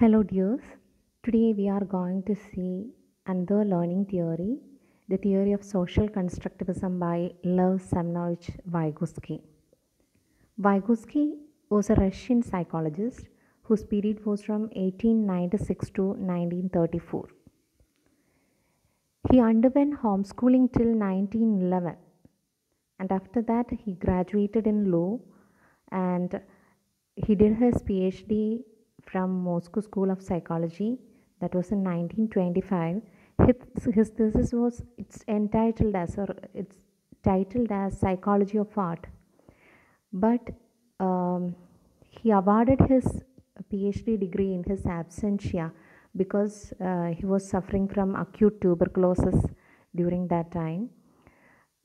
Hello, dears. Today we are going to see another learning theory, the theory of social constructivism by Lev Semyonovich Vygotsky. Vygotsky was a Russian psychologist whose period was from 1896 to 1934. He underwent homeschooling till 1911, and after that he graduated in law and he did his PhD from Moscow School of Psychology. That was in 1925. His thesis was titled as Psychology of Art. But he awarded his PhD degree in his absentia because he was suffering from acute tuberculosis during that time,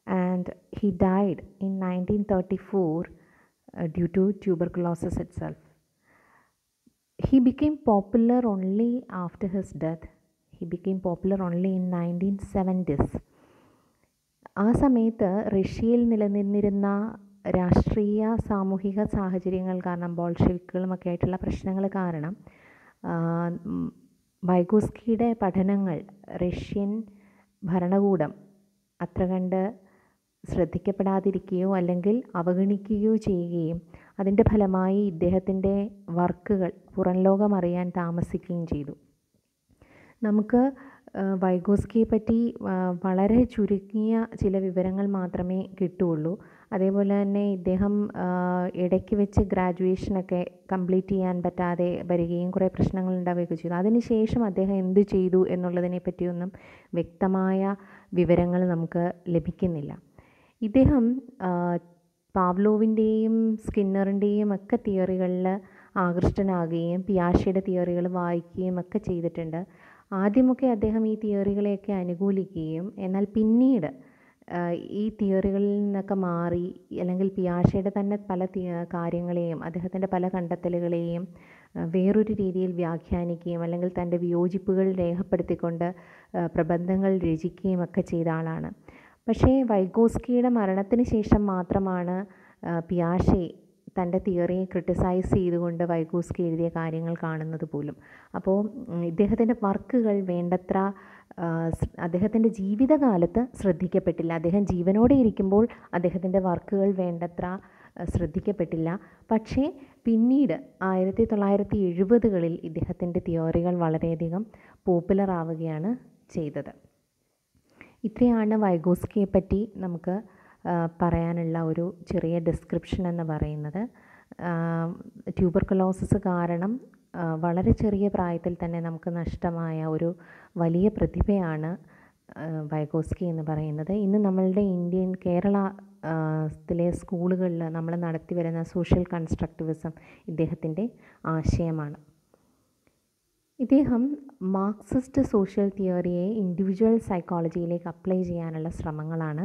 and he died in 1934 due to tuberculosis itself. He became popular only after his death. He became popular only in 1970s. ആ സമയത്ത് റഷ്യയിൽ നിലനിന്നിരുന്ന രാഷ്ട്രീയ സാമൂഹിക സാഹചര്യങ്ങൾ കാരണം ബോൾഷെവിക്കുകളുമൊക്കെ ആയിട്ടുള്ള പ്രശ്നങ്ങൾ കാരണം വൈഗോസ്കിയുടെ പഠനങ്ങൾ റഷ്യൻ ഭരണകൂടം അത്ര കണ്ട് ശ്രദ്ധിക്കപ്പെടാതിരിക്കുകയോ അല്ലെങ്കിൽ അവഗണിക്കുകയോ ചെയ്യുകയും അതിൻ്റെ ഫലമായി ഇദ്ദേഹത്തിൻ്റെ വർക്കുകൾ പുറം ലോകം അറിയാൻ താമസിക്കുകയും ചെയ്തു. നമുക്ക് വൈഗോസ്കിയെ പറ്റി വളരെ ചുരുങ്ങിയ ചില വിവരങ്ങൾ മാത്രമേ കിട്ടുകയുള്ളൂ. അതേപോലെ തന്നെ ഇദ്ദേഹം ഇടയ്ക്ക് വെച്ച് ഗ്രാജുവേഷനൊക്കെ കംപ്ലീറ്റ് ചെയ്യാൻ പറ്റാതെ വരികയും കുറേ പ്രശ്നങ്ങൾ ഉണ്ടാവുകയൊക്കെ ചെയ്തു. അതിനുശേഷം അദ്ദേഹം എന്ത് ചെയ്തു എന്നുള്ളതിനെ പറ്റിയൊന്നും വ്യക്തമായ വിവരങ്ങൾ നമുക്ക് ലഭിക്കുന്നില്ല. ഇദ്ദേഹം പാവ്ലോവിൻ്റെയും സ്കിന്നറിൻ്റെയും ഒക്കെ തിയറികളിൽ ആകൃഷ്ടനാകുകയും പിയാഷെയുടെ തിയറികൾ വായിക്കുകയും ഒക്കെ ചെയ്തിട്ടുണ്ട്. ആദ്യമൊക്കെ അദ്ദേഹം ഈ തിയറികളെയൊക്കെ അനുകൂലിക്കുകയും എന്നാൽ പിന്നീട് ഈ തിയറികളിൽ നിന്നൊക്കെ മാറി അല്ലെങ്കിൽ പിയാഷെയുടെ തന്നെ പല കാര്യങ്ങളെയും അദ്ദേഹത്തിൻ്റെ പല കണ്ടെത്തലുകളെയും വേറൊരു രീതിയിൽ വ്യാഖ്യാനിക്കുകയും അല്ലെങ്കിൽ തൻ്റെ വിയോജിപ്പുകൾ രേഖപ്പെടുത്തിക്കൊണ്ട് പ്രബന്ധങ്ങൾ രചിക്കുകയും ഒക്കെ ചെയ്ത ആളാണ്. പക്ഷേ വൈഗോസ്കിയുടെ മരണത്തിന് ശേഷം മാത്രമാണ് പിയാഷെ തൻ്റെ തിയറിയെ ക്രിട്ടിസൈസ് ചെയ്തുകൊണ്ട് വൈഗോസ്കി എഴുതിയ കാര്യങ്ങൾ കാണുന്നത് പോലും. അപ്പോൾ ഇദ്ദേഹത്തിൻ്റെ വർക്കുകൾ വേണ്ടത്ര അദ്ദേഹത്തിൻ്റെ ജീവിതകാലത്ത് ശ്രദ്ധിക്കപ്പെട്ടില്ല. അദ്ദേഹം ജീവനോടെ ഇരിക്കുമ്പോൾ അദ്ദേഹത്തിൻ്റെ വർക്കുകൾ വേണ്ടത്ര ശ്രദ്ധിക്കപ്പെട്ടില്ല. പക്ഷേ പിന്നീട് 1970കളിൽ ഇദ്ദേഹത്തിൻ്റെ തിയറികൾ വളരെയധികം പോപ്പുലർ ആവുകയാണ് ചെയ്തത്. ഇത്രയാണ് വൈഗോസ്കിയെ പറ്റി നമുക്ക് പറയാനുള്ള ഒരു ചെറിയ ഡിസ്ക്രിപ്ഷൻ എന്ന് പറയുന്നത്. ട്യൂബർക്കുലോസിസ് കാരണം വളരെ ചെറിയ പ്രായത്തിൽ തന്നെ നമുക്ക് നഷ്ടമായ ഒരു വലിയ പ്രതിഭയാണ് വൈഗോസ്കി എന്ന് പറയുന്നത്. ഇന്ന് നമ്മളുടെ കേരളത്തിലെ സ്കൂളുകളിൽ നമ്മൾ നടത്തി വരുന്ന സോഷ്യൽ കൺസ്ട്രക്റ്റിവിസം ഇദ്ദേഹത്തിൻ്റെ ആശയമാണ്. ഇദ്ദേഹം മാർക്സിസ്റ്റ് സോഷ്യൽ തിയറിയെ ഇൻഡിവിജ്വൽ സൈക്കോളജിയിലേക്ക് അപ്ലൈ ചെയ്യാനുള്ള ശ്രമങ്ങളാണ്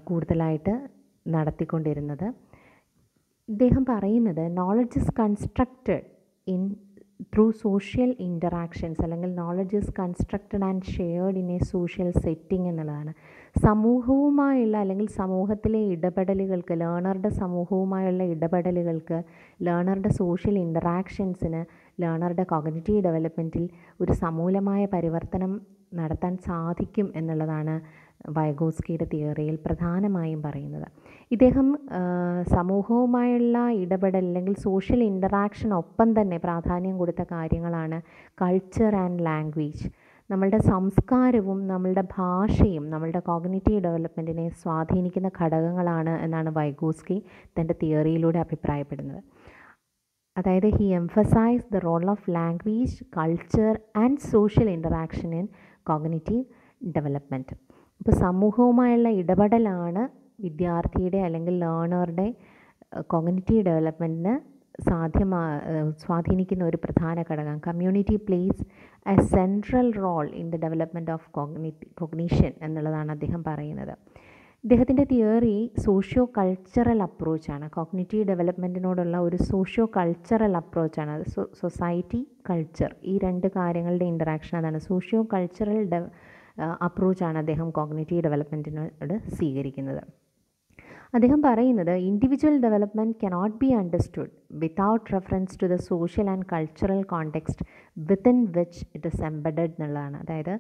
കൂടുതലായിട്ട് നടത്തിക്കൊണ്ടിരുന്നത്. ഇദ്ദേഹം പറയുന്നത് knowledge is constructed through social interactions അല്ലെങ്കിൽ knowledge is constructed and shared in a social setting എന്നുള്ളതാണ്. സമൂഹവുമായുള്ള അല്ലെങ്കിൽ സമൂഹത്തിലെ ഇടപെടലുകൾക്ക്, ലേണറുടെ സമൂഹവുമായുള്ള ഇടപെടലുകൾക്ക്, ലേണറുടെ സോഷ്യൽ ഇൻ്ററാക്ഷൻസിന്, ലേണറുടെ കോഗ്നിറ്റീവ് ഡെവലപ്മെൻറ്റിൽ ഒരു സമൂലമായ പരിവർത്തനം നടത്താൻ സാധിക്കും എന്നുള്ളതാണ് വൈഗോസ്കിയുടെ തിയറിയിൽ പ്രധാനമായും പറയുന്നത്. ഇദ്ദേഹം സമൂഹവുമായുള്ള ഇടപെടൽ അല്ലെങ്കിൽ സോഷ്യൽ ഇൻ്ററാക്ഷൻ ഒപ്പം തന്നെ പ്രാധാന്യം കൊടുത്ത കാര്യങ്ങളാണ് കൾച്ചർ ആൻഡ് ലാംഗ്വേജ്. നമ്മളുടെ സംസ്കാരവും നമ്മളുടെ ഭാഷയും നമ്മളുടെ കോഗ്നിറ്റീവ് ഡെവലപ്മെൻറ്റിനെ സ്വാധീനിക്കുന്ന ഘടകങ്ങളാണ് എന്നാണ് വൈഗോസ്കി തൻ്റെ തിയറിയിലൂടെ അഭിപ്രായപ്പെടുന്നത്. അതായത് he emphasize the role of language, culture and social interaction in cognitive development. ഇപ്പോൾ സമൂഹവുമായുള്ള ഇടപെടലാണ് വിദ്യാർത്ഥിയുടെ അല്ലെങ്കിൽ ലേണറുടെ കോഗ്നിറ്റീവ് ഡെവലപ്മെൻറ്റിന് സ്വാധീനിക്കുന്ന ഒരു പ്രധാന ഘടകം. Community place a central role in the development of cognition എന്നുള്ളതാണ് അദ്ദേഹം പറയുന്നത്. ഇദ്ദേഹത്തിൻ്റെ തിയറി സോഷ്യോ കൾച്ചറൽ അപ്രോച്ചാണ്. കോഗ്നിറ്റീവ് ഡെവലപ്മെൻറ്റിനോടുള്ള ഒരു സോഷ്യോ കൾച്ചറൽ അപ്രോച്ചാണ്. അത് സൊസൈറ്റി, കൾച്ചർ, ഈ രണ്ട് കാര്യങ്ങളുടെ ഇൻ്ററാക്ഷൻ, അതാണ് സോഷ്യോ കൾച്ചറൽ അപ്രോച്ചാണ് അദ്ദേഹം കോഗ്നിറ്റീവ് ഡെവലപ്മെൻറ്റിനോട് സ്വീകരിക്കുന്നത്. അദ്ദേഹം പറയുന്നത് individual development cannot be understood without reference to the social and cultural context within which it is embedded എന്നുള്ളതാണ്. അതായത്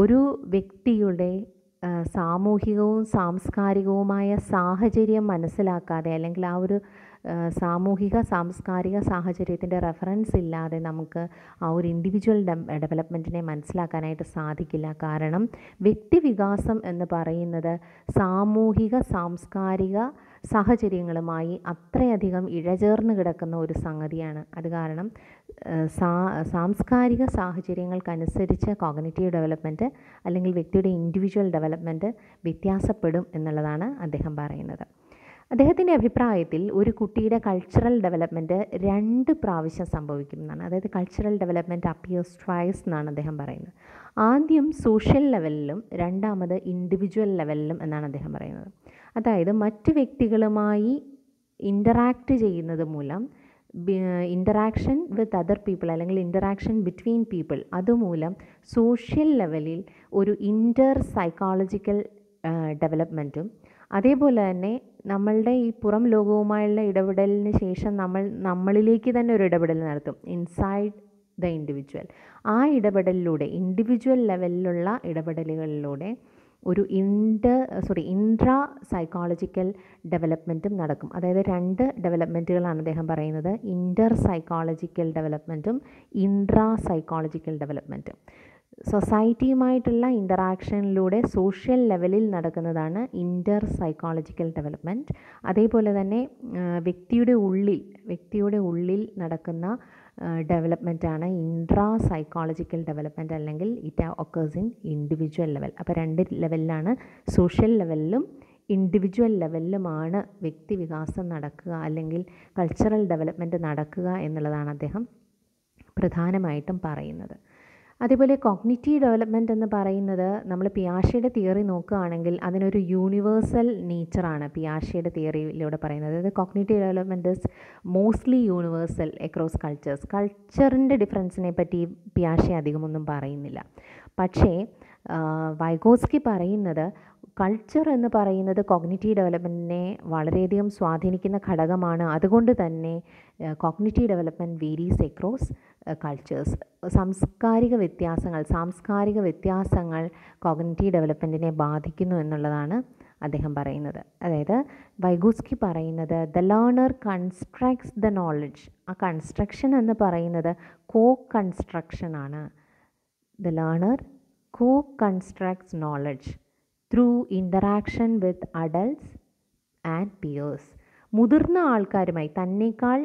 ഒരു വ്യക്തിയുടെ സാമൂഹികവും സാംസ്കാരികവുമായ സാഹചര്യം മനസ്സിലാക്കാതെ, അല്ലെങ്കിൽ ആ ഒരു സാമൂഹിക സാംസ്കാരിക സാഹചര്യത്തിൻ്റെ റെഫറൻസ് ഇല്ലാതെ നമുക്ക് ആ ഒരു ഇൻഡിവിജ്വൽ ഡെവലപ്മെൻറ്റിനെ മനസ്സിലാക്കാനായിട്ട് സാധിക്കില്ല. കാരണം വ്യക്തിവികാസം എന്ന് പറയുന്നത് സാമൂഹിക സാംസ്കാരിക സാഹചര്യങ്ങളുമായി അത്രയധികം ഇഴചേർന്ന് കിടക്കുന്ന ഒരു സംഗതിയാണ്. അത് കാരണം സാംസ്കാരിക സാഹചര്യങ്ങൾക്കനുസരിച്ച് കോഗ്നിറ്റീവ് ഡെവലപ്മെൻറ്റ് അല്ലെങ്കിൽ വ്യക്തിയുടെ ഇൻഡിവിജ്വൽ ഡെവലപ്മെൻറ്റ് വ്യത്യാസപ്പെടും എന്നുള്ളതാണ് അദ്ദേഹം പറയുന്നത്. അദ്ദേഹത്തിൻ്റെ അഭിപ്രായത്തിൽ ഒരു കുട്ടിയുടെ കൾച്ചറൽ ഡെവലപ്മെൻറ്റ് 2 പ്രാവശ്യം സംഭവിക്കും എന്നാണ്. അതായത് കൾച്ചറൽ ഡെവലപ്മെൻറ്റ് അപ്പിയേഴ്സ് ട്വൈസ് എന്നാണ് അദ്ദേഹം പറയുന്നത്. ആദ്യം സോഷ്യൽ ലെവലിലും രണ്ടാമത് ഇൻഡിവിജ്വൽ ലെവലിലും എന്നാണ് അദ്ദേഹം പറയുന്നത്. അതായത് മറ്റ് വ്യക്തികളുമായി ഇൻ്ററാക്റ്റ് ചെയ്യുന്നത് മൂലം, ഇൻ്ററാക്ഷൻ വിത്ത് അതർ പീപ്പിൾ അല്ലെങ്കിൽ ഇൻ്ററാക്ഷൻ ബിറ്റ്വീൻ പീപ്പിൾ, അതുമൂലം സോഷ്യൽ ലെവലിൽ ഒരു ഇൻ്റർ സൈക്കോളജിക്കൽ ഡെവലപ്മെൻറ്റും, അതേപോലെ തന്നെ നമ്മളുടെ ഈ പുറം ലോകവുമായുള്ള ഇടപെടലിന് ശേഷം നമ്മളിലേക്ക് തന്നെ ഒരു ഇടപെടൽ നടത്തും, ഇൻസൈഡ് ദ ഇൻഡിവിജ്വൽ. ആ ഇടപെടലിലൂടെ, ഇൻഡിവിജ്വൽ ലെവലിലുള്ള ഇടപെടലുകളിലൂടെ ഒരു ഇൻട്രാ സൈക്കോളജിക്കൽ ഡെവലപ്മെൻറ്റും നടക്കും. അതായത് 2 ഡെവലപ്മെൻറ്റുകളാണ് അദ്ദേഹം പറയുന്നത്, ഇൻ്റർ സൈക്കോളജിക്കൽ ഡെവലപ്മെൻറ്റും ഇൻട്രാ സൈക്കോളജിക്കൽ ഡെവലപ്മെൻറ്റും. സൊസൈറ്റിയുമായിട്ടുള്ള ഇൻ്ററാക്ഷനിലൂടെ സോഷ്യൽ ലെവലിൽ നടക്കുന്നതാണ് ഇൻ്റർ സൈക്കോളജിക്കൽ ഡെവലപ്മെൻറ്റ്. അതേപോലെ തന്നെ വ്യക്തിയുടെ ഉള്ളിൽ നടക്കുന്ന ഡെവലപ്മെൻറ്റാണ് ഇൻട്രാ സൈക്കോളജിക്കൽ ഡെവലപ്മെൻറ്റ്, അല്ലെങ്കിൽ it occurs in individual level. അപ്പോൾ 2 ലെവലിലാണ്, സോഷ്യൽ ലെവലിലും ഇൻഡിവിജ്വൽ ലെവലിലുമാണ് വ്യക്തിവികാസം നടക്കുക അല്ലെങ്കിൽ കൾച്ചറൽ ഡെവലപ്മെൻറ്റ് നടക്കുക എന്നുള്ളതാണ് അദ്ദേഹം പ്രധാനമായിട്ടും പറയുന്നത്. അതേപോലെ കോഗ്നിറ്റീവ് ഡെവലപ്മെൻറ്റ് എന്ന് പറയുന്നത്, നമ്മൾ പിയാഷെയുടെ തിയറി നോക്കുകയാണെങ്കിൽ അതിനൊരു യൂണിവേഴ്സൽ നേച്ചറാണ് പിയാഷെയുടെ തിയറിയിലൂടെ പറയുന്നത്. അതായത് cognitive development is mostly universal across cultures. കൾച്ചറിൻ്റെ ഡിഫറൻസിനെ പറ്റി പിയാഷെ അധികമൊന്നും പറയുന്നില്ല. പക്ഷേ വൈഗോസ്കി പറയുന്നത് കൾച്ചർ എന്ന് പറയുന്നത് കോഗ്നിറ്റീവ് ഡെവലപ്മെൻറ്റിനെ വളരെയധികം സ്വാധീനിക്കുന്ന ഘടകമാണ്. അതുകൊണ്ട് തന്നെ cognitive development varies across cultures. സാംസ്കാരിക വ്യത്യാസങ്ങൾ കോഗ്നിറ്റീവ് ഡെവലപ്മെൻറ്റിനെ ബാധിക്കുന്നു എന്നുള്ളതാണ് അദ്ദേഹം പറയുന്നത്. അതായത് വൈഗോസ്കി പറയുന്നത് the learner constructs the knowledge. ആ കൺസ്ട്രക്ഷൻ എന്ന് പറയുന്നത് കൺസ്ട്രക്ഷൻ ആണ്. The learner constructs knowledge through interaction with adults and peers. മുതിർന്ന ആൾക്കാരുമായി, തന്നേക്കാൾ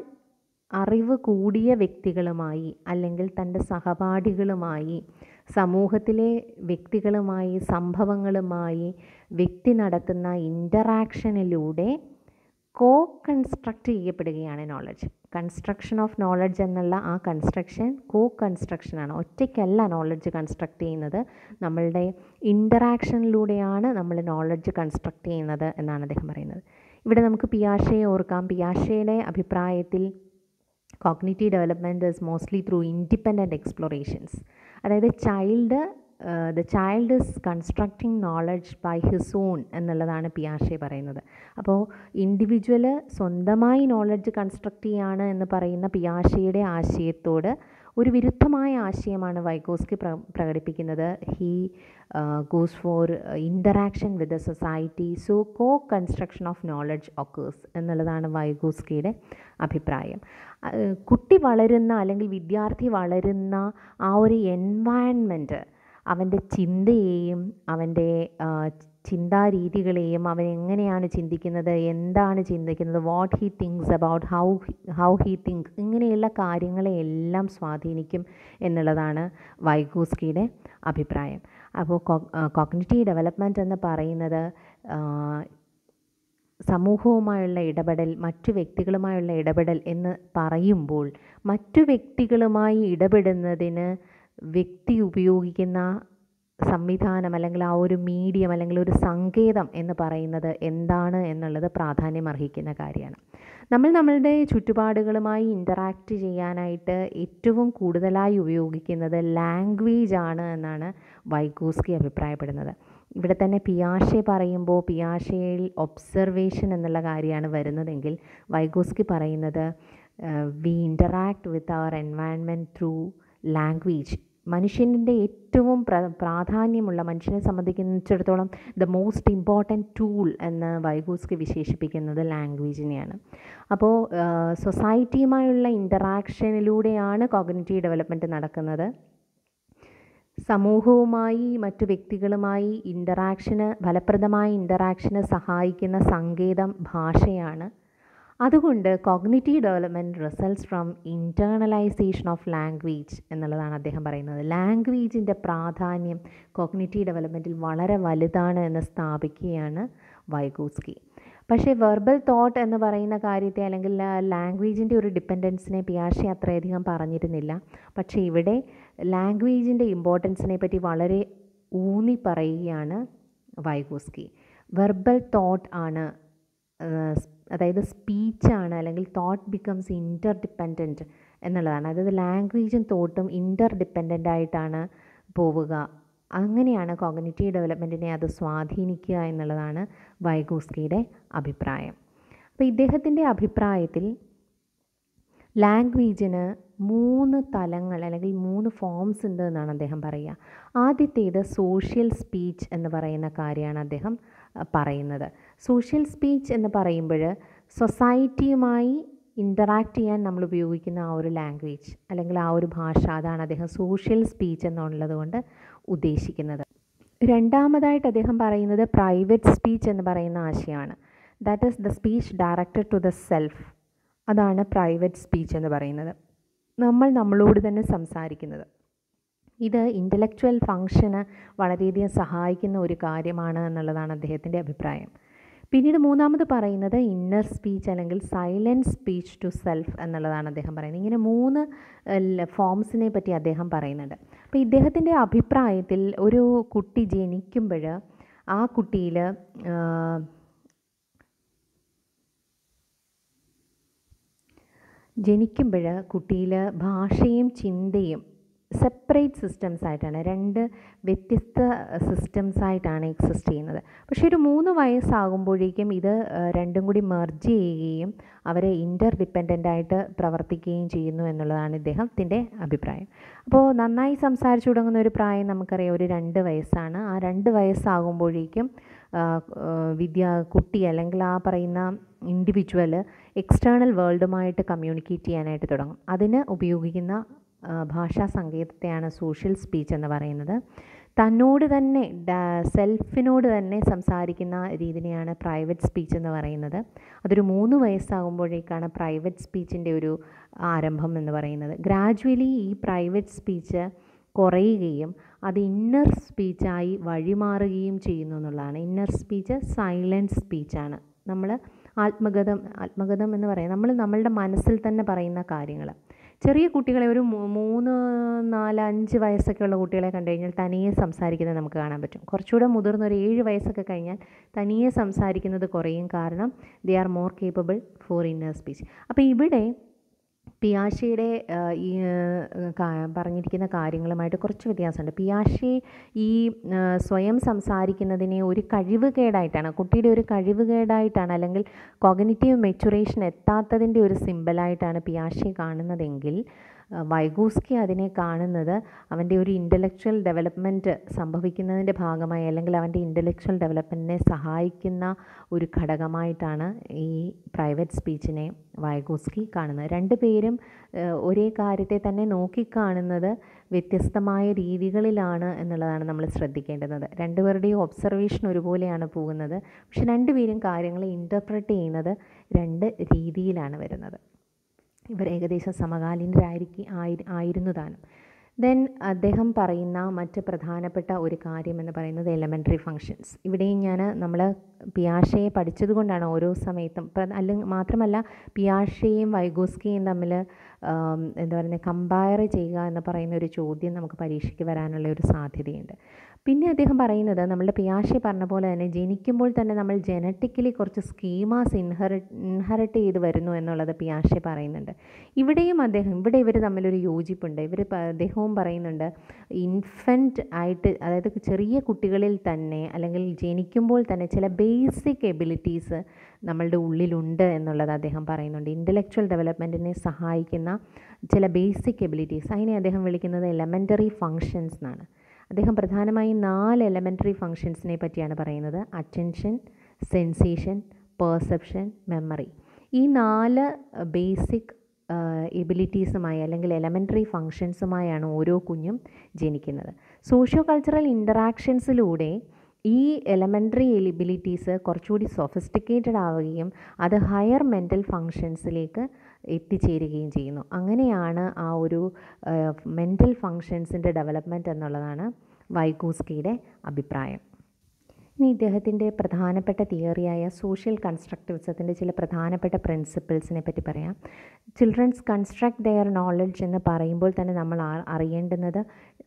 അറിവ് കൂടിയ വ്യക്തികളുമായി അല്ലെങ്കിൽ തൻ്റെ സഹപാഠികളുമായി, സമൂഹത്തിലെ വ്യക്തികളുമായി, സംഭവങ്ങളുമായി വ്യക്തി നടത്തുന്ന ഇൻ്ററാക്ഷനിലൂടെ കൺസ്ട്രക്റ്റ് ചെയ്യപ്പെടുകയാണ് നോളജ്. കൺസ്ട്രക്ഷൻ ഓഫ് നോളജ് എന്നുള്ള ആ കൺസ്ട്രക്ഷൻ കൺസ്ട്രക്ഷനാണ്. ഒറ്റയ്ക്കല്ല നോളജ് കൺസ്ട്രക്റ്റ് ചെയ്യുന്നത്, നമ്മളുടെ ഇൻ്ററാക്ഷനിലൂടെയാണ് നമ്മൾ നോളജ് കൺസ്ട്രക്റ്റ് ചെയ്യുന്നത് എന്നാണ് അദ്ദേഹം പറയുന്നത്. ഇവിടെ നമുക്ക് പിയാഷെയെ ഓർക്കാം. പിയാഷെയുടെ അഭിപ്രായത്തിൽ cognitive development is mostly through independent explorations. അതായത് the child is constructing knowledge by his own എന്നുള്ളതാണ് പിയാഷെ പറയുന്നത്. അപ്പോൾ ഇൻഡിവിജ്വൽ സ്വന്തമായി നോളജ് കൺസ്ട്രക്റ്റ് ചെയ്യാണ് എന്ന് പറയുന്ന പിയാഷെയുടെ ആശയത്തോട് ഒരു വിരുദ്ധമായ ആശയമാണ് വൈഗോസ്കി പ്രകടിപ്പിക്കുന്നത്. He goes for interaction with the society, so construction of knowledge occurs എന്നുള്ളതാണ് വൈഗോസ്കിയുടെ അഭിപ്രായം. കുട്ടി വളരുന്ന അല്ലെങ്കിൽ വിദ്യാർത്ഥി വളരുന്ന ആ ഒരു എൻവയൺമെൻറ്റ് അവൻ്റെ ചിന്തയെയും അവൻ്റെ ചിന്താരീതികളെയും, അവൻ എങ്ങനെയാണ് ചിന്തിക്കുന്നത്, എന്താണ് ചിന്തിക്കുന്നത്, what he thinks about how he think, ഇങ്ങനെയുള്ള കാര്യങ്ങളെയെല്ലാം സ്വാധീനിക്കും എന്നുള്ളതാണ് വൈഗോസ്കിയുടെ അഭിപ്രായം. അപ്പോൾ കോഗ്നിറ്റീവ് ഡെവലപ്മെൻറ്റ് എന്ന് പറയുന്നത് സമൂഹവുമായുള്ള ഇടപെടൽ, മറ്റു വ്യക്തികളുമായുള്ള ഇടപെടൽ എന്ന് പറയുമ്പോൾ, മറ്റു വ്യക്തികളുമായി ഇടപെടുന്നതിന് വ്യക്തി ഉപയോഗിക്കുന്ന സംവിധാനം അല്ലെങ്കിൽ ആ ഒരു മീഡിയം അല്ലെങ്കിൽ ഒരു സങ്കേതം എന്ന് പറയുന്നത് എന്താണ് എന്നുള്ളത് പ്രാധാന്യം അർഹിക്കുന്ന കാര്യമാണ്. നമ്മളുടെ ചുറ്റുപാടുകളുമായി ഇൻ്ററാക്റ്റ് ചെയ്യാനായിട്ട് ഏറ്റവും കൂടുതലായി ഉപയോഗിക്കുന്നത് ലാംഗ്വേജ് ആണ് എന്നാണ് വൈഗോസ്കി അഭിപ്രായപ്പെടുന്നത്. ഇവിടെ തന്നെ പിയാഷെ പറയുമ്പോൾ പിയാഷെയിൽ ഒബ്സർവേഷൻ എന്നുള്ള കാര്യമാണ് വരുന്നതെങ്കിൽ വൈഗോസ്കി പറയുന്നത് വി ഇൻ്ററാക്ട് വിത്ത് അവർ എൻവയൺമെൻറ്റ് ത്രൂ ലാംഗ്വേജ്. മനുഷ്യൻ്റെ ഏറ്റവും പ്രാധാന്യമുള്ള, മനുഷ്യനെ സംബന്ധിച്ചിടത്തോളം ദ മോസ്റ്റ് ഇമ്പോർട്ടൻറ്റ് ടൂൾ എന്ന് വൈഗോസ്കി വിശേഷിപ്പിക്കുന്നത് ലാംഗ്വേജിനെയാണ്. അപ്പോൾ സൊസൈറ്റിയുമായുള്ള ഇൻ്ററാക്ഷനിലൂടെയാണ് കോഗ്നിറ്റീവ് ഡെവലപ്മെൻറ്റ് നടക്കുന്നത്. സമൂഹവുമായി മറ്റു വ്യക്തികളുമായി ഫലപ്രദമായ ഇൻ്ററാക്ഷന് സഹായിക്കുന്ന സങ്കേതം ഭാഷയാണ്. അതുകൊണ്ട് cognitive development results from internalisation of language എന്നുള്ളതാണ് അദ്ദേഹം പറയുന്നത്. ലാംഗ്വേജിൻ്റെ പ്രാധാന്യം കോഗ്നിറ്റീവ് ഡെവലപ്മെൻറ്റിൽ വളരെ വലുതാണ് എന്ന് സ്ഥാപിക്കുകയാണ് വൈഗോസ്കി. പക്ഷേ വെർബൽ തോട്ട് എന്ന് പറയുന്ന കാര്യത്തെ, അല്ലെങ്കിൽ ലാംഗ്വേജിൻ്റെ ഒരു ഡിപ്പെൻഡൻസിനെ പിയാഷെ അത്രയധികം പറഞ്ഞിരുന്നില്ല. പക്ഷേ ഇവിടെ ലാംഗ്വേജിൻ്റെ ഇമ്പോർട്ടൻസിനെ പറ്റി വളരെ ഊന്നി പറയുകയാണ് വൈഗോസ്കി. വെർബൽ തോട്ട് ആണ്, അതായത് സ്പീച്ചാണ്, അല്ലെങ്കിൽ തോട്ട് ബിക്കംസ് ഇൻ്റർ ഡിപ്പെൻഡൻറ്റ് എന്നുള്ളതാണ്. അതായത് ലാംഗ്വേജും തോട്ടും ഇൻ്റർ ഡിപ്പെൻഡൻ്റ് ആയിട്ടാണ് പോവുക. അങ്ങനെയാണ് കോഗ്നിറ്റീവ് ഡെവലപ്മെൻറ്റിനെ അത് സ്വാധീനിക്കുക എന്നുള്ളതാണ് വൈഗോസ്കിയുടെ അഭിപ്രായം. അപ്പോൾ ഇദ്ദേഹത്തിൻ്റെ അഭിപ്രായത്തിൽ ലാംഗ്വേജിന് 3 തലങ്ങൾ അല്ലെങ്കിൽ 3 ഫോംസ് ഉണ്ട് എന്നാണ് അദ്ദേഹം പറയുക. ആദ്യത്തേത് സോഷ്യൽ സ്പീച്ച് എന്ന് പറയുന്ന കാര്യമാണ് അദ്ദേഹം പറയുന്നത്. സോഷ്യൽ സ്പീച്ച് എന്ന് പറയുമ്പോൾ സൊസൈറ്റിയുമായി ഇൻ്ററാക്ട് ചെയ്യാൻ നമ്മൾ ഉപയോഗിക്കുന്ന ആ ഒരു ലാംഗ്വേജ് അല്ലെങ്കിൽ ആ ഒരു ഭാഷ, അതാണ് അദ്ദേഹം സോഷ്യൽ സ്പീച്ച് എന്നുള്ളത് കൊണ്ട് ഉദ്ദേശിക്കുന്നത്. രണ്ടാമതായിട്ട് അദ്ദേഹം പറയുന്നത് പ്രൈവറ്റ് സ്പീച്ച് എന്ന് പറയുന്ന ആശയമാണ്. That is the speech directed to the self. അതാണ് പ്രൈവറ്റ് സ്പീച്ച് എന്ന് പറയുന്നത്. നമ്മളോട് തന്നെ സംസാരിക്കുന്നത്. ഇത് ഇൻ്റലക്ച്വൽ ഫങ്ഷന് വളരെയധികം സഹായിക്കുന്ന ഒരു കാര്യമാണ് എന്നുള്ളതാണ് അദ്ദേഹത്തിൻ്റെ അഭിപ്രായം. പിന്നീട് മൂന്നാമത് പറയുന്നത് ഇന്നർ സ്പീച്ച് അല്ലെങ്കിൽ സൈലൻറ്റ് സ്പീച്ച് ടു സെൽഫ് എന്നുള്ളതാണ് അദ്ദേഹം പറയുന്നത്. ഇങ്ങനെ 3 ഫോംസിനെ പറ്റി അദ്ദേഹം പറയുന്നുണ്ട്. അപ്പോൾ ഇദ്ദേഹത്തിൻ്റെ അഭിപ്രായത്തിൽ ഒരു കുട്ടി ജനിക്കുമ്പോൾ ആ കുട്ടിയിൽ ഭാഷയും ചിന്തയും സെപ്പറേറ്റ് സിസ്റ്റംസ് ആയിട്ടാണ്, 2 വ്യത്യസ്ത സിസ്റ്റംസ് ആയിട്ടാണ് എക്സിസ്റ്റ് ചെയ്യുന്നത്. പക്ഷേ ഒരു 3 വയസ്സാകുമ്പോഴേക്കും ഇത് രണ്ടും കൂടി മെർജ് ചെയ്യുകയും അവരെ ഇൻ്റർ ഡിപ്പെൻഡൻ്റ് ആയിട്ട് പ്രവർത്തിക്കുകയും ചെയ്യുന്നു എന്നുള്ളതാണ് ഇദ്ദേഹത്തിൻ്റെ അഭിപ്രായം. അപ്പോൾ നന്നായി സംസാരിച്ചു തുടങ്ങുന്ന ഒരു പ്രായം നമുക്കറിയാം, ഒരു 2 വയസ്സാണ്. ആ 2 വയസ്സാകുമ്പോഴേക്കും കുട്ടി അല്ലെങ്കിൽ ആ പറയുന്ന ഇൻഡിവിജ്വൽ എക്സ്റ്റേണൽ വേൾഡുമായിട്ട് കമ്മ്യൂണിക്കേറ്റ് ചെയ്യാനായിട്ട് തുടങ്ങും. അതിന് ഉപയോഗിക്കുന്ന ഭാഷാ സങ്കേതത്തെയാണ് സോഷ്യൽ സ്പീച്ച് എന്ന് പറയുന്നത്. തന്നോട് തന്നെ, സെൽഫിനോട് തന്നെ സംസാരിക്കുന്ന രീതിനെയാണ് പ്രൈവറ്റ് സ്പീച്ച് എന്ന് പറയുന്നത്. അതൊരു 3 വയസ്സാകുമ്പോഴേക്കാണ് പ്രൈവറ്റ് സ്പീച്ചിൻ്റെ ഒരു ആരംഭം എന്ന് പറയുന്നത്. ഗ്രാജുവലി ഈ പ്രൈവറ്റ് സ്പീച്ച് കുറയുകയും അത് ഇന്നർ സ്പീച്ചായി വഴിമാറുകയും ചെയ്യുന്നു എന്നുള്ളതാണ്. ഇന്നർ സ്പീച്ച് സൈലൻറ്റ് സ്പീച്ചാണ്. നമ്മൾ ആത്മഗതം എന്ന് പറയാം, നമ്മളുടെ മനസ്സിൽ തന്നെ പറയുന്ന കാര്യങ്ങൾ. ചെറിയ കുട്ടികളെ, ഒരു 3, 4, 5 വയസ്സൊക്കെ ഉള്ള കുട്ടികളെ കണ്ടു കഴിഞ്ഞാൽ തനിയെ സംസാരിക്കുന്നത് നമുക്ക് കാണാൻ പറ്റും. കുറച്ചുകൂടെ മുതിർന്ന ഒരു 7 വയസ്സൊക്കെ കഴിഞ്ഞാൽ തനിയെ സംസാരിക്കുന്നത് കുറയും. കാരണം they are more capable for inner speech. അപ്പോൾ ഇവിടെ പിയാഷെയുടെ ഈ പറഞ്ഞിരിക്കുന്ന കാര്യങ്ങളുമായിട്ട് കുറച്ച് വ്യത്യാസമുണ്ട്. പിയാഷെ ഈ സ്വയം സംസാരിക്കുന്നതിനെ ഒരു കഴിവുകേടായിട്ടാണ്, കുട്ടിയുടെ ഒരു കഴിവുകേടായിട്ടാണ്, അല്ലെങ്കിൽ കോഗ്നിറ്റീവ് മെച്ചുറേഷൻ എത്താത്തതിൻ്റെ ഒരു സിമ്പലായിട്ടാണ് പിയാഷെ കാണുന്നതെങ്കിൽ വൈഗോസ്കി അതിനെ കാണുന്നത് അവൻ്റെ ഒരു ഇൻ്റലക്ച്വൽ ഡെവലപ്മെൻറ്റ് സംഭവിക്കുന്നതിൻ്റെ ഭാഗമായി, അല്ലെങ്കിൽ അവൻ്റെ ഇൻ്റലക്ച്വൽ ഡെവലപ്മെൻറ്റിനെ സഹായിക്കുന്ന ഒരു ഘടകമായിട്ടാണ് ഈ പ്രൈവറ്റ് സ്പീച്ചിനെ വൈഗോസ്കി കാണുന്നത്. 2 പേരും ഒരേ കാര്യത്തെ തന്നെ നോക്കിക്കാണുന്നത് വ്യത്യസ്തമായ രീതികളിലാണ് എന്നുള്ളതാണ് നമ്മൾ ശ്രദ്ധിക്കേണ്ടുന്നത്. 2 പേരുടെയും ഒബ്സർവേഷൻ ഒരുപോലെയാണ് പോകുന്നത്, പക്ഷെ 2 പേരും കാര്യങ്ങളെ ഇൻ്റർപ്രറ്റ് ചെയ്യുന്നത് 2 രീതിയിലാണ് വരുന്നത്. ഇവർ ഏകദേശം സമകാലീനരായിരുന്നു താനും. ദെൻ അദ്ദേഹം പറയുന്ന മറ്റ് പ്രധാനപ്പെട്ട ഒരു കാര്യം എന്ന് പറയുന്നത് എലമെൻ്ററി ഫങ്ഷൻസ്. ഇവിടെയും നമ്മൾ പിയാഷെയെ പഠിച്ചത് കൊണ്ടാണ് ഓരോ സമയത്തും, അല്ലെങ്കിൽ മാത്രമല്ല പിയാഷെയും വൈഗോസ്കിയും തമ്മിൽ എന്താ പറയുന്നത്, കമ്പയർ ചെയ്യുക എന്ന് പറയുന്ന ഒരു ചോദ്യം നമുക്ക് പരീക്ഷയ്ക്ക് വരാനുള്ള ഒരു സാധ്യതയുണ്ട്. പിന്നെ അദ്ദേഹം പറയുന്നത്, നമ്മളുടെ പിയാഷെ പറഞ്ഞ പോലെ തന്നെ ജനിക്കുമ്പോൾ തന്നെ നമ്മൾ ജനറ്റിക്കലി കുറച്ച് സ്കീമാസ് ഇൻഹെറിറ്റ് ചെയ്ത് വരുന്നു എന്നുള്ളത് പിയാഷെ പറയുന്നുണ്ട്. ഇവിടെ ഇവർ തമ്മിലൊരു യോജിപ്പുണ്ട്. അദ്ദേഹവും പറയുന്നുണ്ട്, ഇൻഫൻറ്റ് ആയിട്ട്, അതായത് ചെറിയ കുട്ടികളിൽ തന്നെ അല്ലെങ്കിൽ ജനിക്കുമ്പോൾ തന്നെ ചില ബേസിക് എബിലിറ്റീസ് നമ്മളുടെ ഉള്ളിലുണ്ട് എന്നുള്ളത് അദ്ദേഹം പറയുന്നുണ്ട്. ഇൻ്റലക്ച്വൽ ഡെവലപ്മെൻറ്റിനെ സഹായിക്കുന്ന ചില ബേസിക് എബിലിറ്റീസ്, അതിനെ അദ്ദേഹം വിളിക്കുന്നത് എലമെൻ്ററി ഫങ്ഷൻസ് എന്നാണ്. അദ്ദേഹം പ്രധാനമായും 4 എലമെൻ്ററി ഫങ്ഷൻസിനെ പറ്റിയാണ് പറയുന്നത്: അറ്റൻഷൻ, സെൻസേഷൻ, പെർസെപ്ഷൻ, മെമ്മറി. ഈ 4 ബേസിക് എബിലിറ്റീസുമായി അല്ലെങ്കിൽ എലമെൻ്ററി ഫങ്ഷൻസുമായാണ് ഓരോ കുഞ്ഞും ജനിക്കുന്നത്. സോഷ്യോ കൾച്ചറൽ ഇൻ്ററാക്ഷൻസിലൂടെ ഈ എലമെൻ്ററി എബിലിറ്റീസ് കുറച്ചുകൂടി സൊഫിസ്റ്റിക്കേറ്റഡ് ആവുകയും അത് ഹയർ മെൻ്റൽ ഫങ്ഷൻസിലേക്ക് എത്തിച്ചേരുകയും ചെയ്യുന്നു. അങ്ങനെയാണ് ആ ഒരു മെൻ്റൽ ഫങ്ഷൻസിൻ്റെ ഡെവലപ്മെൻറ്റ് എന്നുള്ളതാണ് വൈഗോസ്കിയുടെ അഭിപ്രായം. ഇനി ഇദ്ദേഹത്തിൻ്റെ പ്രധാനപ്പെട്ട തിയറിയായ സോഷ്യൽ കൺസ്ട്രക്റ്റിവിസത്തിൻ്റെ ചില പ്രധാനപ്പെട്ട പ്രിൻസിപ്പിൾസിനെ പറ്റി പറയാം. ചിൽഡ്രൻസ് കൺസ്ട്രക്ട് ദെയർ നോളജ് എന്ന് പറയുമ്പോൾ തന്നെ നമ്മൾ അറിയേണ്ടുന്നത്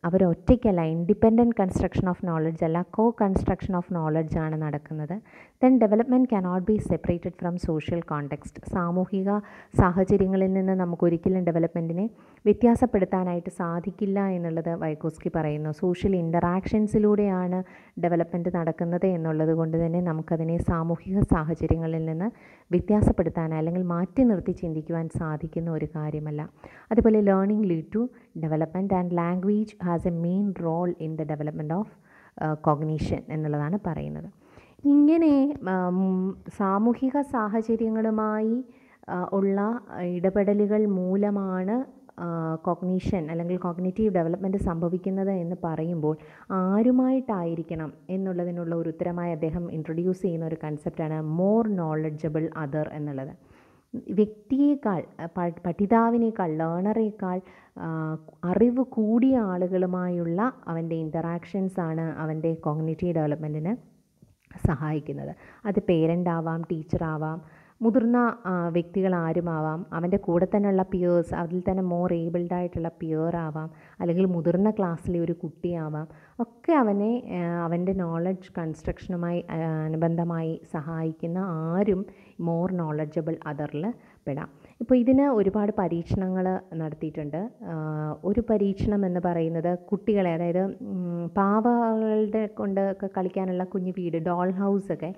അവരൊറ്റയ്ക്കല്ല, ഇൻഡിപെൻഡൻറ്റ് കൺസ്ട്രക്ഷൻ ഓഫ് നോളജ് അല്ല, കോ കൺസ്ട്രക്ഷൻ ഓഫ് നോളജ് ആണ് നടക്കുന്നത്. Then development cannot B separated from social context. സാമൂഹിക സാഹചര്യങ്ങളിൽ നിന്ന് നമുക്കൊരിക്കലും ഡെവലപ്മെൻറ്റിനെ വ്യത്യാസപ്പെടുത്താനായിട്ട് സാധിക്കില്ല എന്നുള്ളത് വൈഗോസ്കി പറയുന്നു. സോഷ്യൽ ഇൻ്ററാക്ഷൻസിലൂടെയാണ് ഡെവലപ്മെൻറ്റ് നടക്കുന്നത് എന്നുള്ളത് കൊണ്ട് തന്നെ നമുക്കതിനെ സാമൂഹിക സാഹചര്യങ്ങളിൽ നിന്ന് വ്യത്യാസപ്പെടുത്താൻ അല്ലെങ്കിൽ മാറ്റി നിർത്തി ചിന്തിക്കുവാൻ സാധിക്കുന്ന ഒരു കാര്യമല്ല. അതുപോലെ learning lead to development and language has a main role in the development of cognition എന്നുള്ളതാണ് പറയുന്നത്. ഇങ്ങനെ സാമൂഹിക സാഹചര്യങ്ങളുമായി ഉള്ള ഇടപെടലുകൾ മൂലമാണ് കോഗ്നിഷൻ അല്ലെങ്കിൽ കോഗ്നിറ്റീവ് ഡെവലപ്മെൻറ്റ് സംഭവിക്കുന്നത് എന്ന് പറയുമ്പോൾ ആരുമായിട്ടായിരിക്കണം എന്നുള്ളതിനുള്ള ഒരു ഉത്തരമായി അദ്ദേഹം ഇൻട്രൊഡ്യൂസ് ചെയ്യുന്ന ഒരു കൺസെപ്റ്റാണ് മോർ നോളജബിൾ അതർ എന്നുള്ളത്. വ്യക്തിയേക്കാൾ, പഠിതാവിനേക്കാൾ, ലേണറേക്കാൾ അറിവ് കൂടിയ ആളുകളുമായുള്ള അവൻ്റെ ഇൻറ്ററാക്ഷൻസാണ് അവൻ്റെ കോഗ്നിറ്റീവ് ഡെവലപ്മെൻറ്റിന് സഹായിക്കുന്നത്. അത് പേരൻ്റ് ആവാം, ടീച്ചറാവാം, മുതിർന്ന വ്യക്തികൾ ആരുമാവാം, അവൻ്റെ കൂടെ തന്നെയുള്ള പിയേഴ്സ്, അതിൽ തന്നെ മോർ ഏബിൾഡ് ആയിട്ടുള്ള പിയർ ആവാം, അല്ലെങ്കിൽ മുതിർന്ന ക്ലാസ്സിലെ ഒരു കുട്ടിയാവാം, ഒക്കെ അവൻ്റെ നോളജ് കൺസ്ട്രക്ഷനുമായി അനുബന്ധമായി സഹായിക്കുന്ന ആരും മോർ നോളജബിൾ അതറിൽ പെടാം. ഇപ്പോൾ ഇതിന് ഒരുപാട് പരീക്ഷണങ്ങൾ നടത്തിയിട്ടുണ്ട്. ഒരു പരീക്ഷണം എന്ന് പറയുന്നത് കുട്ടികളെ, അതായത് പാവകളുടെ കൊണ്ടൊക്കെ കളിക്കാനുള്ള കുഞ്ഞു വീട്, ഡോൾ ഹൗസൊക്കെ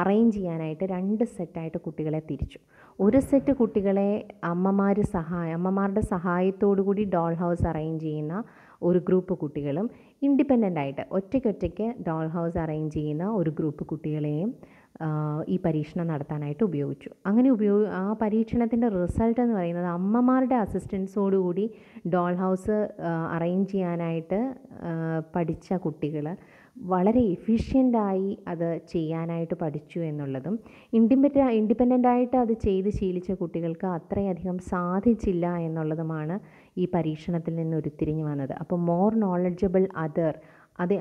അറേഞ്ച് ചെയ്യാനായിട്ട് 2 സെറ്റായിട്ട് കുട്ടികളെ തിരിച്ചു. ഒരു സെറ്റ് കുട്ടികളെ അമ്മമാരുടെ സഹായത്തോടു കൂടി ഡോൾ ഹൗസ് അറേഞ്ച് ചെയ്യുന്ന ഒരു ഗ്രൂപ്പ് കുട്ടികളും, ഇൻഡിപെൻഡൻ്റായിട്ട് ഒറ്റയ്ക്കൊറ്റയ്ക്ക് ഡോൾ ഹൗസ് അറേഞ്ച് ചെയ്യുന്ന ഒരു ഗ്രൂപ്പ് കുട്ടികളെയും ഈ പരീക്ഷണം നടത്താനായിട്ട് ഉപയോഗിച്ചു. അങ്ങനെ ആ പരീക്ഷണത്തിൻ്റെ റിസൾട്ട് എന്ന് പറയുന്നത് അമ്മമാരുടെ അസിസ്റ്റൻസോടുകൂടി ഡോൾ ഹൗസ് അറേഞ്ച് ചെയ്യാനായിട്ട് പഠിച്ച കുട്ടികൾ വളരെ എഫിഷ്യൻ്റായി അത് ചെയ്യാനായിട്ട് പഠിച്ചു എന്നുള്ളതും, ഇൻഡിപെൻഡൻ്റായിട്ട് അത് ചെയ്ത് ശീലിച്ച കുട്ടികൾക്ക് അത്രയധികം സാധിച്ചില്ല എന്നുള്ളതുമാണ് ഈ പരീക്ഷണത്തിൽ നിന്ന് ഉരുത്തിരിഞ്ഞു വന്നത്. അപ്പോൾ മോർ നോളജബിൾ അതർ, അത്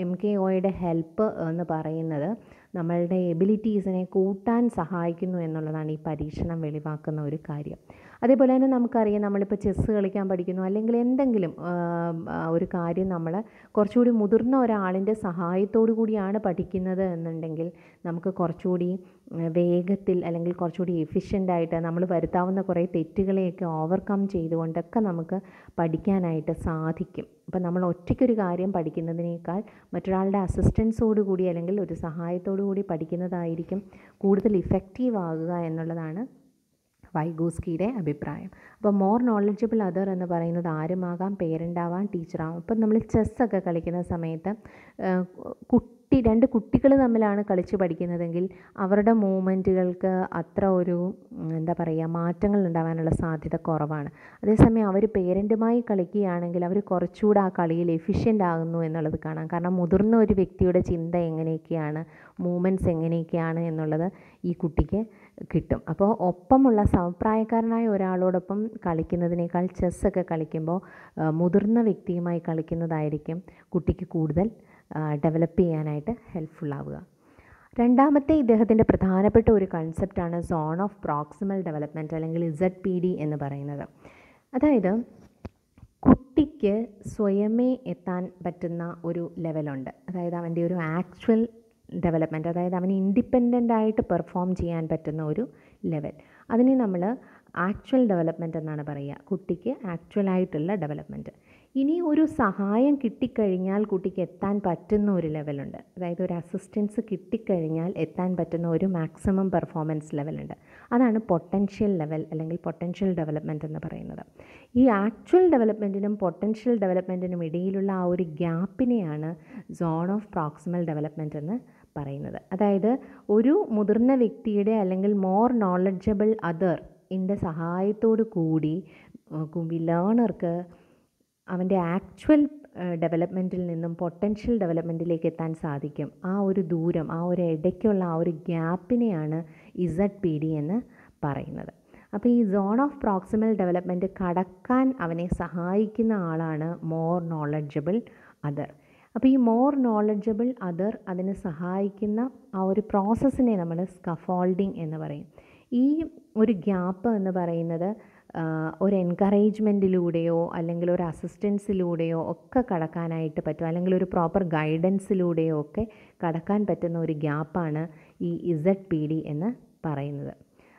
MKOയുടെ ഹെൽപ്പ് എന്ന് പറയുന്നത് നമ്മളുടെ എബിലിറ്റീസിനെ കൂട്ടാൻ സഹായിക്കുന്നു എന്നുള്ളതാണ് ഈ പരീക്ഷണം വെളിവാക്കുന്ന ഒരു കാര്യം. അതേപോലെ തന്നെ നമുക്കറിയാം, നമ്മളിപ്പോൾ ചെസ്സ് കളിക്കാൻ പഠിക്കുന്നു അല്ലെങ്കിൽ എന്തെങ്കിലും ഒരു കാര്യം നമ്മൾ കുറച്ചുകൂടി മുതിർന്ന ഒരാളിൻ്റെ സഹായത്തോടു കൂടിയാണ് പഠിക്കുന്നത് എന്നുണ്ടെങ്കിൽ നമുക്ക് കുറച്ചുകൂടി വേഗത്തിൽ അല്ലെങ്കിൽ കുറച്ചുകൂടി എഫിഷ്യൻ്റായിട്ട് നമ്മൾ വരുത്താവുന്ന കുറേ തെറ്റുകളെയൊക്കെ ഓവർകം ചെയ്തുകൊണ്ടൊക്കെ നമുക്ക് പഠിക്കാനായിട്ട് സാധിക്കും. അപ്പം നമ്മൾ ഒറ്റയ്ക്കൊരു കാര്യം പഠിക്കുന്നതിനേക്കാൾ മറ്റൊരാളുടെ അസിസ്റ്റൻസോടു കൂടി അല്ലെങ്കിൽ ഒരു സഹായത്തോടു കൂടി പഠിക്കുന്നതായിരിക്കും കൂടുതൽ ഇഫക്റ്റീവ് ആകുക എന്നുള്ളതാണ് വൈഗോസ്കിയുടെ അഭിപ്രായം. അപ്പോൾ മോർ നോളജബിൾ അതർ എന്ന് പറയുന്നത് ആരുമാകാം, പേരൻ്റ് ആവാം, ടീച്ചറാവാം. ഇപ്പം നമ്മൾ ചെസ്സൊക്കെ കളിക്കുന്ന സമയത്ത് 2 കുട്ടികൾ തമ്മിലാണ് കളിച്ച് പഠിക്കുന്നതെങ്കിൽ അവരുടെ മൂവ്മെൻറ്റുകൾക്ക് അത്ര ഒരു മാറ്റങ്ങൾ ഉണ്ടാകാനുള്ള സാധ്യത കുറവാണ്. അതേസമയം അവർ പേരൻറ്റുമായി കളിക്കുകയാണെങ്കിൽ അവർ കുറച്ചുകൂടെ ആ കളിയിൽ എഫിഷ്യൻ്റ് ആകുന്നു എന്നുള്ളത് കാണാം. കാരണം മുതിർന്ന ഒരു വ്യക്തിയുടെ ചിന്ത എങ്ങനെയൊക്കെയാണ്, മൂവ്മെൻറ്റ്സ് എങ്ങനെയൊക്കെയാണ് എന്നുള്ളത് ഈ കുട്ടിക്ക് കിട്ടും. അപ്പോൾ ഒപ്പമുള്ള സമപ്രായക്കാരനായ ഒരാളോടൊപ്പം കളിക്കുന്നതിനേക്കാൾ ചെസ്സൊക്കെ കളിക്കുമ്പോൾ മുതിർന്ന വ്യക്തിയുമായി കളിക്കുന്നതായിരിക്കും കുട്ടിക്ക് കൂടുതൽ ഡെവലപ്പ് ചെയ്യാനായിട്ട് ഹെൽപ്ഫുൾ ആവുക. രണ്ടാമത്തെ ഇദ്ദേഹത്തിൻ്റെ പ്രധാനപ്പെട്ട ഒരു കൺസെപ്റ്റാണ് സോൺ ഓഫ് പ്രോക്സിമൽ ഡെവലപ്മെൻറ്റ് അല്ലെങ്കിൽ ZPD എന്ന് പറയുന്നത്. അതായത് കുട്ടിക്ക് സ്വയമേ എത്താൻ പറ്റുന്ന ഒരു ലെവലുണ്ട്. അതായത് അവൻ്റെ ഒരു ആക്ച്വൽ ഡെവലപ്മെൻറ്റ്, അതായത് അവന് ഇൻഡിപെൻഡൻ്റായിട്ട് പെർഫോം ചെയ്യാൻ പറ്റുന്ന ഒരു ലെവൽ. അതിനെ നമ്മൾ ആക്ച്വൽ ഡെവലപ്മെൻറ്റ് എന്നാണ് പറയുക. കുട്ടിക്ക് ആക്ച്വലായിട്ടുള്ള ഡെവലപ്മെൻറ്റ്. ഇനി ഒരു സഹായം കിട്ടിക്കഴിഞ്ഞാൽ കുട്ടിക്ക് എത്താൻ പറ്റുന്ന ഒരു ലെവലുണ്ട്. അതായത് ഒരു അസിസ്റ്റൻസ് കിട്ടിക്കഴിഞ്ഞാൽ എത്താൻ പറ്റുന്ന ഒരു മാക്സിമം പെർഫോമൻസ് ലെവലുണ്ട്. അതാണ് പൊട്ടൻഷ്യൽ ലെവൽ അല്ലെങ്കിൽ പൊട്ടൻഷ്യൽ ഡെവലപ്മെൻറ്റ് എന്ന് പറയുന്നത്. ഈ ആക്ച്വൽ ഡെവലപ്മെൻറ്റിനും പൊട്ടൻഷ്യൽ ഡെവലപ്മെൻറ്റിനും ഇടയിലുള്ള ആ ഒരു ഗ്യാപ്പിനെയാണ് സോൺ ഓഫ് പ്രോക്സിമൽ ഡെവലപ്മെൻറ്റ് എന്ന് പറയുന്നത്. അതായത് ഒരു മുതിർന്ന വ്യക്തിയുടെ അല്ലെങ്കിൽ മോർ നോളജബിൾ അതറിൻ്റെ സഹായത്തോടു കൂടി ലേണർക്ക് അവൻ്റെ ആക്ച്വൽ ഡെവലപ്മെൻറ്റിൽ നിന്നും പൊട്ടൻഷ്യൽ ഡെവലപ്മെൻറ്റിലേക്ക് എത്താൻ സാധിക്കും. ആ ഒരു ദൂരം, ആ ഒരു ഇടയ്ക്കുള്ള ആ ഒരു ഗ്യാപ്പിനെയാണ് ZPD എന്ന് പറയുന്നത്. അപ്പോൾ ഈ സോൺ ഓഫ് പ്രോക്സിമൽ ഡെവലപ്മെൻറ്റ് കടക്കാൻ അവനെ സഹായിക്കുന്ന ആളാണ് മോർ നോളജബിൾ അതർ. അപ്പോൾ ഈ മോർ നോളജബിൾ അതർ അതിന് സഹായിക്കുന്ന ആ ഒരു പ്രോസസ്സിനെ നമ്മൾ സ്കഫോൾഡിങ് എന്ന് പറയും. ഈ ഒരു ഗ്യാപ്പ് എന്ന് പറയുന്നത് ഒരു എൻകറേജ്മെൻറ്റിലൂടെയോ അല്ലെങ്കിൽ ഒരു അസിസ്റ്റൻസിലൂടെയോ ഒക്കെ കടക്കാനായിട്ട് പറ്റും, അല്ലെങ്കിൽ ഒരു പ്രോപ്പർ ഗൈഡൻസിലൂടെയോ ഒക്കെ കടക്കാൻ പറ്റുന്ന ഒരു ഗ്യാപ്പാണ് ഈ ZPD എന്ന് പറയുന്നത്.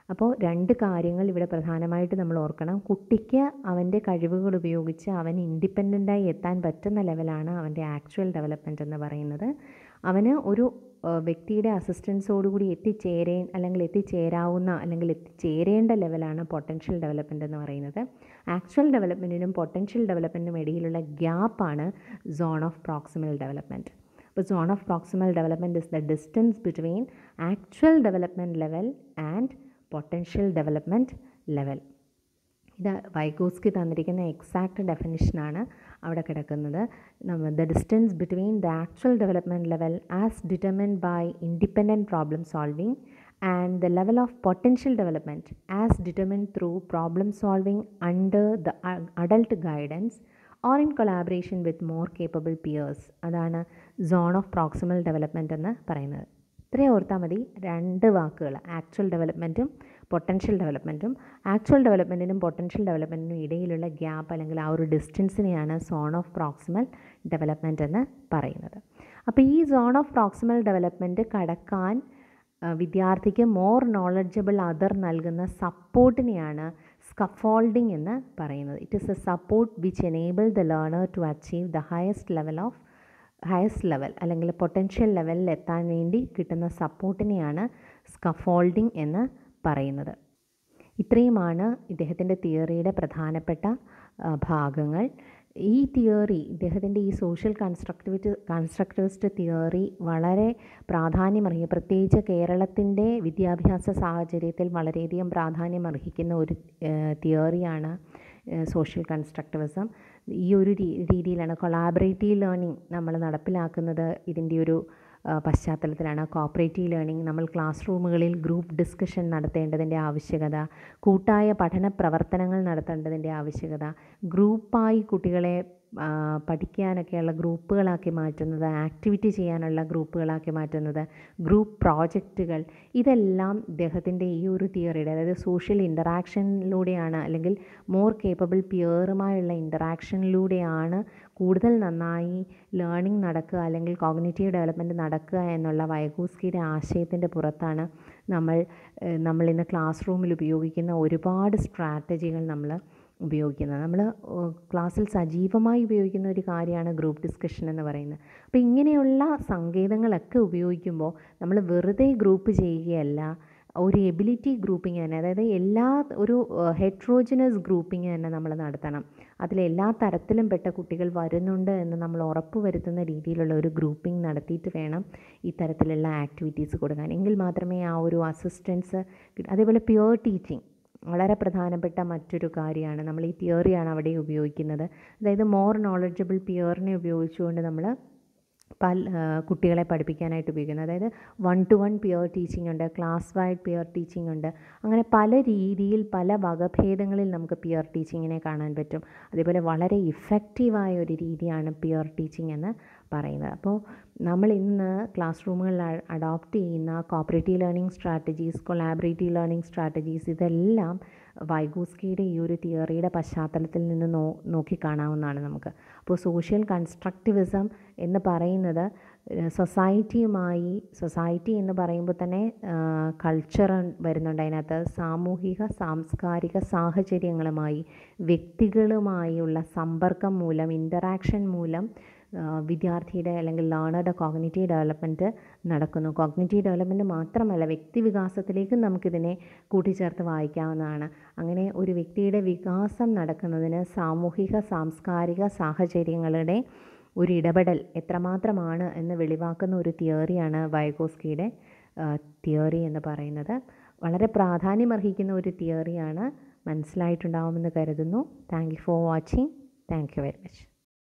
അപ്പോൾ രണ്ട് കാര്യങ്ങൾ ഇവിടെ പ്രധാനമായിട്ട് നമ്മൾ ഓർക്കണം. കുട്ടിക്ക് അവൻ്റെ കഴിവുകൾ ഉപയോഗിച്ച് അവൻ ഇൻഡിപെൻഡൻ്റായി എത്താൻ പറ്റുന്ന ലെവലാണ് അവൻ്റെ ആക്ച്വൽ ഡെവലപ്മെൻറ്റ് എന്ന് പറയുന്നത്. അവന് ഒരു വ്യക്തിയുടെ അസിസ്റ്റൻസോടുകൂടി എത്തിച്ചേരാവുന്ന അല്ലെങ്കിൽ എത്തിച്ചേരേണ്ട ലെവലാണ് പൊട്ടൻഷ്യൽ ഡെവലപ്മെൻറ്റ് എന്ന് പറയുന്നത്. ആക്ച്വൽ ഡെവലപ്മെൻറ്റിനും പൊട്ടൻഷ്യൽ ഡെവലപ്മെൻറ്റിനും ഇടയിലുള്ള ഗ്യാപ്പാണ് സോൺ ഓഫ് പ്രോക്സിമൽ ഡെവലപ്മെൻറ്റ്. അപ്പോൾ zone of proximal development is the distance between actual development level and potential development level. ഇത് വൈഗോസ്കി തന്നിരിക്കുന്ന എക്സാക്റ്റ് ഡെഫിനിഷനാണ് അവിടെ കിടക്കുന്നത്. The distance between the actual development level as determined by independent problem solving and the level of potential development as determined through problem solving under the adult guidance or in collaboration with more capable peers. അതാണ് zone of proximal development എന്ന് പറയുന്നത്. ഇത്രയും ഓർത്താൽ മതി. രണ്ട് വാക്കുകൾ, actual ഡെവലപ്മെൻറ്റും potential ഡെവലപ്മെൻറ്റും. Actual ഡെവലപ്മെൻറ്റിനും potential ഡെവലപ്മെൻറ്റിനും ഇടയിലുള്ള ഗ്യാപ്പ് അല്ലെങ്കിൽ ആ ഒരു ഡിസ്റ്റൻസിനെയാണ് സോൺ ഓഫ് പ്രോക്സിമൽ ഡെവലപ്മെൻറ്റ് എന്ന് പറയുന്നത്. അപ്പോൾ ഈ സോൺ ഓഫ് പ്രോക്സിമൽ ഡെവലപ്മെൻറ്റ് കടക്കാൻ വിദ്യാർത്ഥിക്ക് മോർ നോളജബിൾ അതർ നൽകുന്ന സപ്പോർട്ടിനെയാണ് സ്കഫോൾഡിംഗ് എന്ന് പറയുന്നത്. It is a support which enable the learner to achieve the highest level അല്ലെങ്കിൽ പൊട്ടൻഷ്യൽ ലെവലിൽ എത്താൻ വേണ്ടി കിട്ടുന്ന സപ്പോർട്ടിനെയാണ് സ്കഫോൾഡിംഗ് എന്ന് പറയുന്നത്. ഇത്രയുമാണ് ഇദ്ദേഹത്തിൻ്റെ തിയറിയുടെ പ്രധാനപ്പെട്ട ഭാഗങ്ങൾ. ഈ തിയറി, ഇദ്ദേഹത്തിൻ്റെ ഈ സോഷ്യൽ കൺസ്ട്രക്റ്റിവിസ്റ്റ് തിയറി വളരെ പ്രാധാന്യമർഹിക്കുക, പ്രത്യേകിച്ച് കേരളത്തിൻ്റെ വിദ്യാഭ്യാസ സാഹചര്യത്തിൽ വളരെയധികം പ്രാധാന്യമർഹിക്കുന്ന ഒരു തിയറിയാണ് സോഷ്യൽ കൺസ്ട്രക്റ്റിവിസം. ഈ ഒരു രീതിയിലാണ് കൊളാബറേറ്റീവ് ലേണിംഗ് നമ്മൾ നടപ്പിലാക്കുന്നത്. ഇതിൻ്റെ ഒരു പശ്ചാത്തലത്തിലാണ് കോപ്പറേറ്റീവ് ലേണിംഗ്. നമ്മൾ ക്ലാസ് റൂമുകളിൽ ഗ്രൂപ്പ് ഡിസ്കഷൻ നടത്തേണ്ടതിൻ്റെ ആവശ്യകത, കൂട്ടായ പഠന പ്രവർത്തനങ്ങൾ നടത്തേണ്ടതിൻ്റെ ആവശ്യകത, ഗ്രൂപ്പായി കുട്ടികളെ പഠിക്കാനൊക്കെയുള്ള ഗ്രൂപ്പുകളാക്കി മാറ്റുന്നത്, ആക്ടിവിറ്റി ചെയ്യാനുള്ള ഗ്രൂപ്പുകളാക്കി മാറ്റുന്നത്, ഗ്രൂപ്പ് പ്രോജക്റ്റുകൾ, ഇതെല്ലാം ഇദ്ദേഹത്തിൻ്റെ ഈ ഒരു തിയറിയുടെ, അതായത് സോഷ്യൽ ഇൻ്ററാക്ഷനിലൂടെയാണ് അല്ലെങ്കിൽ മോർ കേപ്പബിൾ പിയറുമായുള്ള ഇൻ്ററാക്ഷനിലൂടെയാണ് കൂടുതൽ നന്നായി ലേണിംഗ് നടക്കുക അല്ലെങ്കിൽ കോഗ്നിറ്റീവ് ഡെവലപ്മെൻറ്റ് നടക്കുക എന്നുള്ള വൈഗോസ്കിയുടെ ആശയത്തിൻ്റെ പുറത്താണ് നമ്മൾ ഇന്ന് ക്ലാസ് റൂമിൽ ഉപയോഗിക്കുന്ന ഒരുപാട് സ്ട്രാറ്റജികൾ നമ്മൾ ഉപയോഗിക്കുന്നത്. നമ്മൾ ക്ലാസ്സിൽ സജീവമായി ഉപയോഗിക്കുന്ന ഒരു കാര്യമാണ് ഗ്രൂപ്പ് ഡിസ്കഷൻ എന്ന് പറയുന്നത്. അപ്പോൾ ഇങ്ങനെയുള്ള സങ്കേതങ്ങളൊക്കെ ഉപയോഗിക്കുമ്പോൾ നമ്മൾ വെറുതെ ഗ്രൂപ്പ് ചെയ്യുകയല്ല, ഒരു എബിലിറ്റി ഗ്രൂപ്പിംഗ് തന്നെ, അതായത് ഒരു ഹെട്രോജിനസ് ഗ്രൂപ്പിംഗ് തന്നെ നമ്മൾ നടത്തണം. അതിലെല്ലാ തരത്തിലും പെട്ട കുട്ടികൾ വരുന്നുണ്ട് എന്ന് നമ്മൾ ഉറപ്പ് വരുത്തുന്ന രീതിയിലുള്ള ഒരു ഗ്രൂപ്പിംഗ് നടത്തിയിട്ട് വേണം ഇത്തരത്തിലുള്ള ആക്ടിവിറ്റീസ് കൊടുക്കാൻ. എങ്കിൽ മാത്രമേ ആ ഒരു അസിസ്റ്റൻസ്. അതേപോലെ പ്യുവർ ടീച്ചിങ് വളരെ പ്രധാനപ്പെട്ട മറ്റൊരു കാര്യമാണ്. നമ്മൾ ഈ തിയറിയാണ് അവിടെ ഉപയോഗിക്കുന്നത്. അതായത് മോർ നോളജബിൾ പിയറിനെ ഉപയോഗിച്ചുകൊണ്ട് നമ്മൾ കുട്ടികളെ പഠിപ്പിക്കാനായിട്ട് ഉപയോഗിക്കുന്നത്. അതായത് 1-to-1 പിയർ ടീച്ചിങ് ഉണ്ട്, ക്ലാസ് വൈഡ് പിയർ ടീച്ചിങ് ഉണ്ട്. അങ്ങനെ പല രീതിയിൽ പല വകഭേദങ്ങളിൽ നമുക്ക് പിയർ ടീച്ചിങ്ങിനെ കാണാൻ പറ്റും. അതേപോലെ വളരെ ഇഫക്റ്റീവായ ഒരു രീതിയാണ് പിയർ ടീച്ചിങ് എന്ന് പറയുന്നത്. അപ്പോൾ നമ്മൾ ഇന്ന് ക്ലാസ് റൂമുകളിൽ അഡോപ്റ്റ് ചെയ്യുന്ന cooperative learning strategies, collaborative learning strategies, ഇതെല്ലാം വൈഗോസ്കിയുടെ ഈ ഒരു തിയറിയുടെ പശ്ചാത്തലത്തിൽ നിന്ന് നോക്കിക്കാണാവുന്നതാണ് നമുക്ക്. അപ്പോൾ സോഷ്യൽ കൺസ്ട്രക്റ്റിവിസം എന്ന് പറയുന്നത് സൊസൈറ്റി എന്ന് പറയുമ്പോൾ തന്നെ കൾച്ചർ വരുന്നുണ്ട് അതിനകത്ത്. സാമൂഹിക സാംസ്കാരിക സാഹചര്യങ്ങളുമായി, വ്യക്തികളുമായുള്ള സമ്പർക്കം മൂലം, ഇൻ്ററാക്ഷൻ മൂലം വിദ്യാർത്ഥിയുടെ അല്ലെങ്കിൽ ലേണറുടെ കോഗ്നിറ്റീവ് ഡെവലപ്മെൻറ്റ് നടക്കുന്നു. കോഗ്നിറ്റീവ് ഡെവലപ്മെൻറ്റ് മാത്രമല്ല, വ്യക്തി വികാസത്തിലേക്കും നമുക്കിതിനെ കൂട്ടിച്ചേർത്ത് വായിക്കാവുന്നതാണ്. അങ്ങനെ ഒരു വ്യക്തിയുടെ വികാസം നടക്കുന്നതിന് സാമൂഹിക സാംസ്കാരിക സാഹചര്യങ്ങളുടെ ഒരു ഇടപെടൽ എത്രമാത്രമാണ് എന്ന് വെളിവാക്കുന്ന ഒരു തിയറിയാണ് വൈഗോസ്കിയുടെ തിയറി എന്ന് പറയുന്നത്. വളരെ പ്രാധാന്യമർഹിക്കുന്ന ഒരു തിയറിയാണ്. മനസ്സിലായിട്ടുണ്ടാവുമെന്ന് കരുതുന്നു. Thank you for watching. Thank you very much.